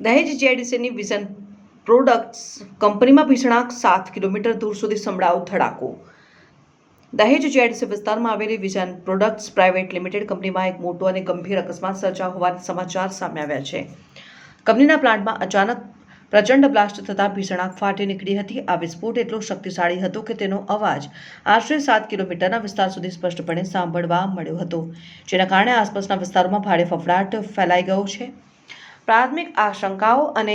દહેજ જીઆઈડીસીની vision products કંપનીમાં ભીષણ આગ, 7 કિલોમીટર દૂર સુધી સંભળાયો ધડાકો. દહેજ જીઆઈડીસી વિસ્તારમાં આવેલી વિઝન પ્રોડક્ટ્સ પ્રાઇવેટ લિમિટેડ કંપનીમાં એક મોટો અને ગંભીર અકસ્માત સર્જાયો હોવાના સમાચાર સામે આવ્યા છે. કંપનીના પ્લાન્ટમાં અચાનક પ્રચંડ બ્લાસ્ટ થતાં ભીષણ આગ ફાટી નીકળી હતી. આ વિસ્ફોટ એટલો શક્તિશાળી હતો કે તેનો અવાજ આશરે 7 કિલોમીટરના વિસ્તાર સુધી સ્પષ્ટપણે સાંભળવા મળ્યો હતો, જેના કારણે આસપાસના વિસ્તારોમાં ભારે ફફડાટ ફેલાઈ ગયો છે. પ્રાથમિક આશંકાઓ અને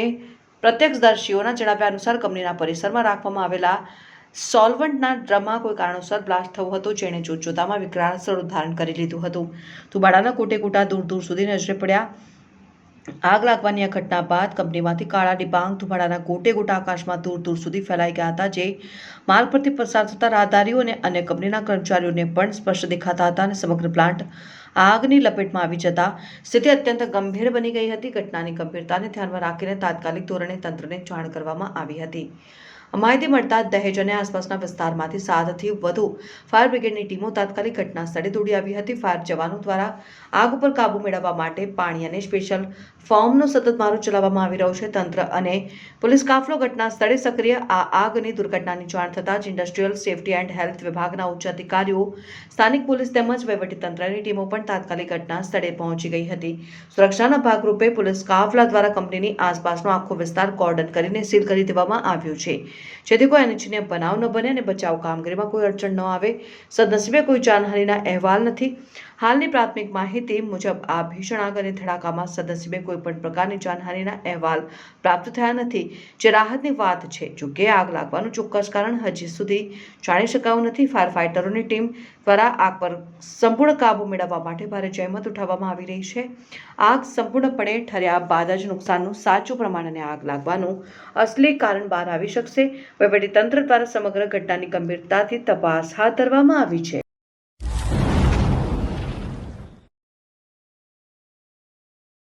પ્રત્યક્ષદર્શીઓના જણાવ્યા અનુસાર કંપનીના પરિસરમાં રાખવામાં આવેલા સોલ્વન્ટના ડ્રમમાં કોઈ કારણોસર બ્લાસ્ટ થયો હતો, જેણે જોતજોતામાં વિકરાળ સ્વરૂપ ધારણ કરી લીધું હતું. ધુમાડાના કોટેકોટા દૂર દૂર સુધી નજરે પડ્યા. આગ લાગવાની આ ઘટના બાદ કંપનીમાંથી કાળા ડિબાંગ ધુમાડાના ગોટેગોટા આકાશમાં દૂર દૂર સુધી ફેલાઈ ગયા હતા, જે માર્ગ પરથી પસાર થતા રાહદારીઓ અને અન્ય કંપનીના કર્મચારીઓને પણ સ્પષ્ટ દેખાતા હતા અને સમગ્ર પ્લાન્ટ આગની લપેટમાં આવી જતા સ્થિતિ અત્યંત ગંભીર બની ગઈ હતી. ઘટનાની ગંભીરતાને ધ્યાનમાં રાખીને તાત્કાલિક ધોરણે તંત્રને જાણ કરવામાં આવી હતી. માહિતી મળતા દહેજ અને આસપાસના વિસ્તારમાંથી 7થી વધુ ફાયર બ્રિગેડની ટીમો તાત્કાલિક ઘટના સ્થળે દોડી આવી હતી. ફાયર જવાનો દ્વારા આગ ઉપર કાબુ મેળવવા માટે પાણી અને સ્પેશિયલ ફોર્મનો સતત મારો ચલાવવામાં આવી રહ્યો છે. તંત્ર અને પોલીસ કાફલો ઘટના સ્થળે સક્રિય. આ આગની દુર્ઘટનાની જાણ થતાં જ ઇન્ડસ્ટ્રીયલ સેફ્ટી એન્ડ હેલ્થ વિભાગના ઉચ્ચ અધિકારીઓ, સ્થાનિક પોલીસ તેમજ વહીવટીતંત્રની ટીમો પણ તાત્કાલિક ઘટના સ્થળે પહોંચી ગઈ હતી. સુરક્ષાના ભાગરૂપે પોલીસ કાફલા દ્વારા કંપનીની આસપાસનો આખો વિસ્તાર કોર્ડન કરીને સીલ કરી દેવામાં આવ્યો છે, જેથી કોઈ અનિચ્છનીય બનાવ ન બને અને બચાવ કામગીરીમાં કોઈ અડચણ ન આવે. સદનસીબે કોઈ જાનહાનિના અહેવાલ નથી. હાલની પ્રાથમિક માહિતી મુજબ આ ભીષણ આગ અને ધડાકામાં સદનસીબે કોઈ પણ પ્રકારની જાનહાનિના અહેવાલ પ્રાપ્ત થયા નથી, જે રાહતની વાત છે. જોકે આગ લાગવાનું ચોક્કસ કારણ હજી સુધી જાણી શકાયું નથી. ફાયર ફાઇટરોની ટીમ દ્વારા આગ પર સંપૂર્ણ કાબુ મેળવવા માટે ભારે જહેમત ઉઠાવવામાં આવી રહી છે. આગ સંપૂર્ણપણે ઠર્યા બાદ જ નુકસાનનું સાચું પ્રમાણ અને આગ લાગવાનું અસલી કારણ બહાર આવી શકશે. વહીવટીતંત્ર દ્વારા સમગ્ર ઘટનાની ગંભીરતાથી તપાસ હાથ ધરવામાં આવી છે.